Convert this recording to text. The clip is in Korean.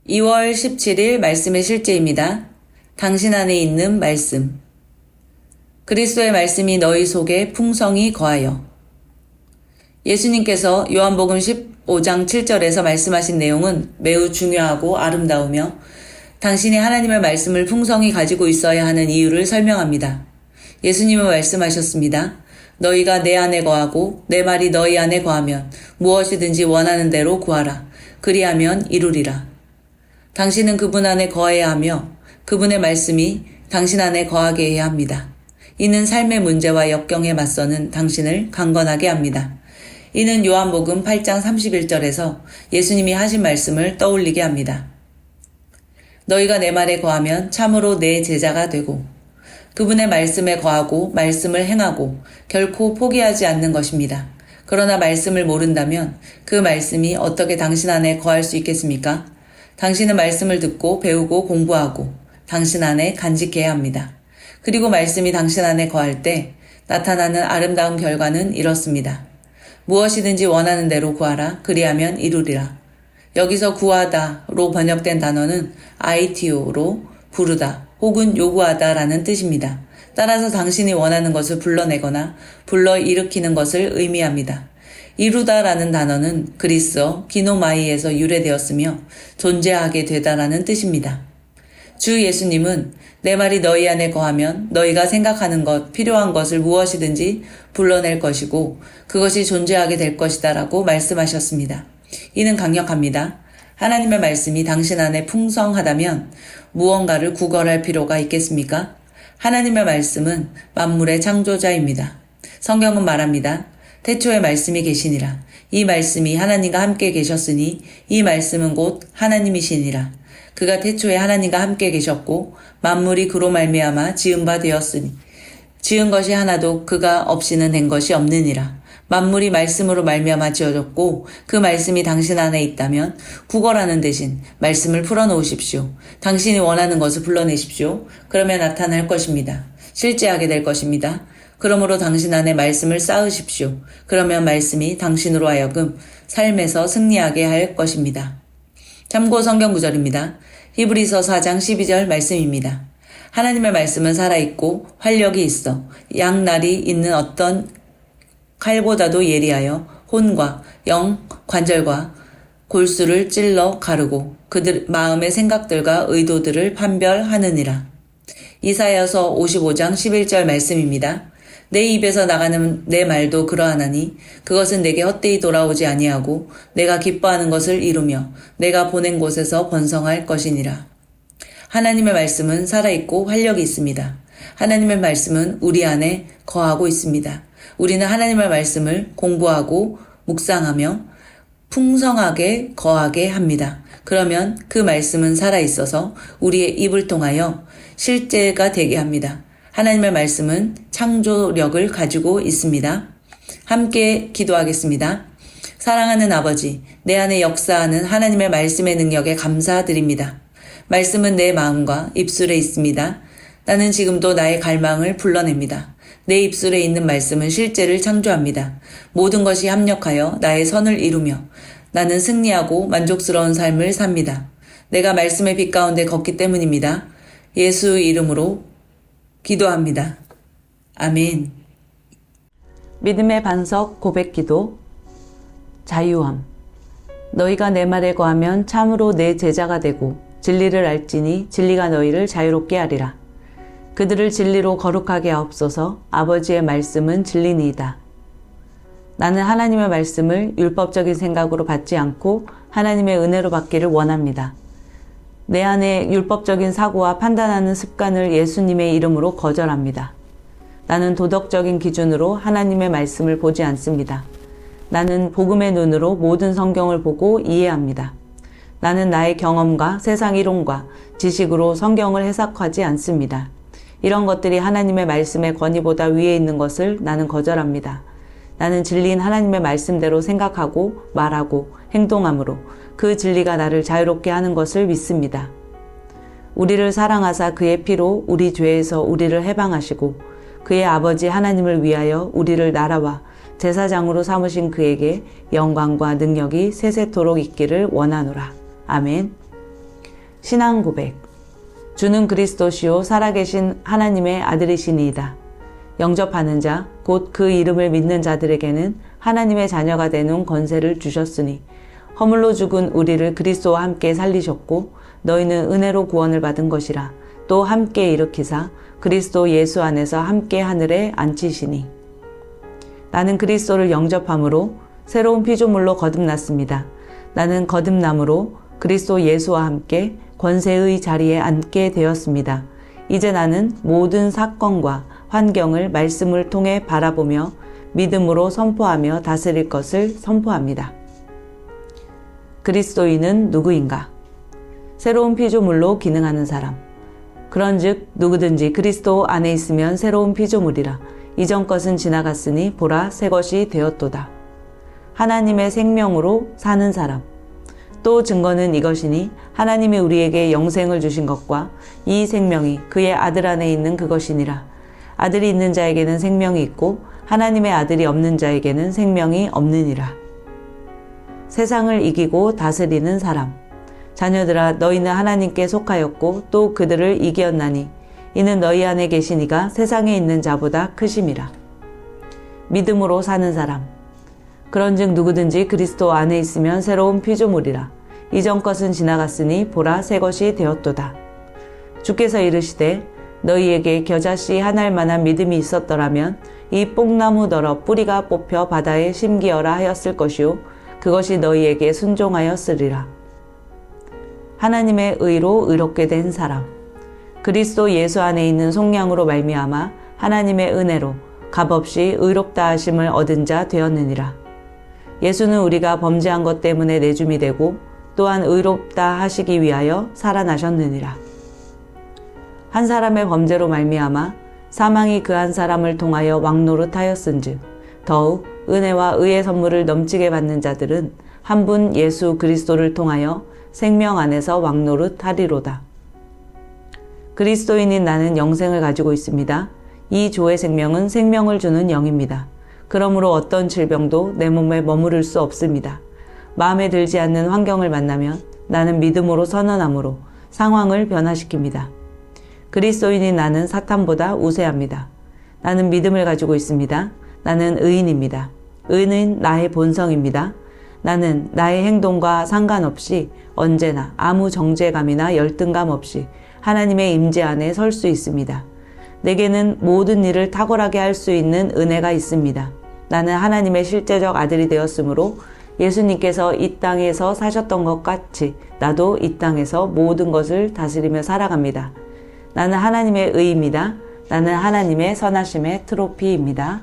2월 17일 말씀의 실제입니다. 당신 안에 있는 말씀. 그리스도의 말씀이 너희 속에 풍성히 거하여. 예수님께서 요한복음 15장 7절에서 말씀하신 내용은 매우 중요하고 아름다우며 당신이 하나님의 말씀을 풍성히 가지고 있어야 하는 이유를 설명합니다. 예수님은 말씀하셨습니다. 너희가 내 안에 거하고 내 말이 너희 안에 거하면 무엇이든지 원하는 대로 구하라. 그리하면 이루리라. 당신은 그분 안에 거해야 하며 그분의 말씀이 당신 안에 거하게 해야 합니다. 이는 삶의 문제와 역경에 맞서는 당신을 강건하게 합니다. 이는 요한복음 8장 31절에서 예수님이 하신 말씀을 떠올리게 합니다. 너희가 내 말에 거하면 참으로 내 제자가 되고 그분의 말씀에 거하고 말씀을 행하고 결코 포기하지 않는 것입니다. 그러나 말씀을 모른다면 그 말씀이 어떻게 당신 안에 거할 수 있겠습니까? 당신은 말씀을 듣고 배우고 공부하고 당신 안에 간직해야 합니다. 그리고 말씀이 당신 안에 거할 때 나타나는 아름다운 결과는 이렇습니다. 무엇이든지 원하는 대로 구하라. 그리하면 이루리라. 여기서 구하다로 번역된 단어는 아이티오로 부르다 혹은 요구하다라는 뜻입니다. 따라서 당신이 원하는 것을 불러내거나 불러일으키는 것을 의미합니다. 이루다라는 단어는 그리스어 기노마이에서 유래되었으며 존재하게 되다라는 뜻입니다. 주 예수님은 내 말이 너희 안에 거하면 너희가 생각하는 것, 필요한 것을 무엇이든지 불러낼 것이고 그것이 존재하게 될 것이다 라고 말씀하셨습니다. 이는 강력합니다. 하나님의 말씀이 당신 안에 풍성하다면 무언가를 구걸할 필요가 있겠습니까? 하나님의 말씀은 만물의 창조자입니다. 성경은 말합니다. 태초에 말씀이 계시니라. 이 말씀이 하나님과 함께 계셨으니 이 말씀은 곧 하나님이시니라. 그가 태초에 하나님과 함께 계셨고 만물이 그로 말미암아 지은 바 되었으니 지은 것이 하나도 그가 없이는 된 것이 없느니라. 만물이 말씀으로 말미암아 지어졌고 그 말씀이 당신 안에 있다면 구걸하는 대신 말씀을 풀어놓으십시오. 당신이 원하는 것을 불러내십시오. 그러면 나타날 것입니다. 실제하게 될 것입니다. 그러므로 당신 안에 말씀을 쌓으십시오. 그러면 말씀이 당신으로 하여금 삶에서 승리하게 할 것입니다. 참고 성경 구절입니다. 히브리서 4장 12절 말씀입니다. 하나님의 말씀은 살아있고 활력이 있어 양날이 있는 어떤 칼보다도 예리하여 혼과 영, 관절과 골수를 찔러 가르고 그들 마음의 생각들과 의도들을 판별하느니라. 이사야서 55장 11절 말씀입니다. 내 입에서 나가는 내 말도 그러하나니 그것은 내게 헛되이 돌아오지 아니하고 내가 기뻐하는 것을 이루며 내가 보낸 곳에서 번성할 것이니라. 하나님의 말씀은 살아있고 활력이 있습니다. 하나님의 말씀은 우리 안에 거하고 있습니다. 우리는 하나님의 말씀을 공부하고 묵상하며 풍성하게 거하게 합니다. 그러면 그 말씀은 살아있어서 우리의 입을 통하여 실제가 되게 합니다. 하나님의 말씀은 창조력을 가지고 있습니다. 함께 기도하겠습니다. 사랑하는 아버지, 내 안에 역사하는 하나님의 말씀의 능력에 감사드립니다. 말씀은 내 마음과 입술에 있습니다. 나는 지금도 나의 갈망을 불러냅니다. 내 입술에 있는 말씀은 실제를 창조합니다. 모든 것이 합력하여 나의 선을 이루며 나는 승리하고 만족스러운 삶을 삽니다. 내가 말씀의 빛 가운데 걷기 때문입니다. 예수 이름으로 기도합니다. 아멘. 믿음의 반석 고백 기도. 자유함. 너희가 내 말에 거하면 참으로 내 제자가 되고 진리를 알지니 진리가 너희를 자유롭게 하리라. 그들을 진리로 거룩하게 하옵소서. 아버지의 말씀은 진리니이다. 나는 하나님의 말씀을 율법적인 생각으로 받지 않고 하나님의 은혜로 받기를 원합니다. 내 안에 율법적인 사고와 판단하는 습관을 예수님의 이름으로 거절합니다. 나는 도덕적인 기준으로 하나님의 말씀을 보지 않습니다. 나는 복음의 눈으로 모든 성경을 보고 이해합니다. 나는 나의 경험과 세상 이론과 지식으로 성경을 해석하지 않습니다. 이런 것들이 하나님의 말씀의 권위보다 위에 있는 것을 나는 거절합니다. 나는 진리인 하나님의 말씀대로 생각하고 말하고 행동함으로 그 진리가 나를 자유롭게 하는 것을 믿습니다. 우리를 사랑하사 그의 피로 우리 죄에서 우리를 해방하시고 그의 아버지 하나님을 위하여 우리를 나라와 제사장으로 삼으신 그에게 영광과 능력이 세세토록 있기를 원하노라. 아멘. 신앙 고백. 주는 그리스도시요 살아계신 하나님의 아들이시니이다. 영접하는 자, 곧 그 이름을 믿는 자들에게는 하나님의 자녀가 되는 권세를 주셨으니 허물로 죽은 우리를 그리스도와 함께 살리셨고 너희는 은혜로 구원을 받은 것이라. 또 함께 일으키사 그리스도 예수 안에서 함께 하늘에 앉히시니. 나는 그리스도를 영접함으로 새로운 피조물로 거듭났습니다. 나는 거듭남으로 그리스도 예수와 함께 권세의 자리에 앉게 되었습니다. 이제 나는 모든 사건과 환경을 말씀을 통해 바라보며 믿음으로 선포하며 다스릴 것을 선포합니다. 그리스도인은 누구인가? 새로운 피조물로 기능하는 사람. 그런즉 누구든지 그리스도 안에 있으면 새로운 피조물이라. 이전 것은 지나갔으니 보라 새 것이 되었도다. 하나님의 생명으로 사는 사람. 또 증거는 이것이니 하나님이 우리에게 영생을 주신 것과 이 생명이 그의 아들 안에 있는 그것이니라. 아들이 있는 자에게는 생명이 있고 하나님의 아들이 없는 자에게는 생명이 없느니라. 세상을 이기고 다스리는 사람. 자녀들아 너희는 하나님께 속하였고 또 그들을 이기었나니 이는 너희 안에 계신 이가 세상에 있는 자보다 크심이라. 믿음으로 사는 사람. 그런즉 누구든지 그리스도 안에 있으면 새로운 피조물이라. 이전 것은 지나갔으니 보라 새 것이 되었도다. 주께서 이르시되 너희에게 겨자씨 한 알만한 믿음이 있었더라면 이 뽕나무더러 뿌리가 뽑혀 바다에 심기어라 하였을 것이요 그것이 너희에게 순종하였으리라. 하나님의 의로 의롭게 된 사람. 그리스도 예수 안에 있는 속량으로 말미암아 하나님의 은혜로 값없이 의롭다 하심을 얻은 자 되었느니라. 예수는 우리가 범죄한 것 때문에 내줌이 되고 또한 의롭다 하시기 위하여 살아나셨느니라. 한 사람의 범죄로 말미암아 사망이 그 한 사람을 통하여 왕노릇하였은즉 더욱 은혜와 의의 선물을 넘치게 받는 자들은 한 분 예수 그리스도를 통하여 생명 안에서 왕노릇하리로다. 그리스도인인 나는 영생을 가지고 있습니다. 이 조의 생명은 생명을 주는 영입니다. 그러므로 어떤 질병도 내 몸에 머무를 수 없습니다. 마음에 들지 않는 환경을 만나면 나는 믿음으로 선언함으로 상황을 변화시킵니다. 그리스도인인 나는 사탄보다 우세합니다. 나는 믿음을 가지고 있습니다. 나는 의인입니다. 의는 나의 본성입니다. 나는 나의 행동과 상관없이 언제나 아무 정죄감이나 열등감 없이 하나님의 임재 안에 설 수 있습니다. 내게는 모든 일을 탁월하게 할 수 있는 은혜가 있습니다. 나는 하나님의 실제적 아들이 되었으므로 예수님께서 이 땅에서 사셨던 것 같이 나도 이 땅에서 모든 것을 다스리며 살아갑니다. 나는 하나님의 의입니다. 나는 하나님의 선하심의 트로피입니다.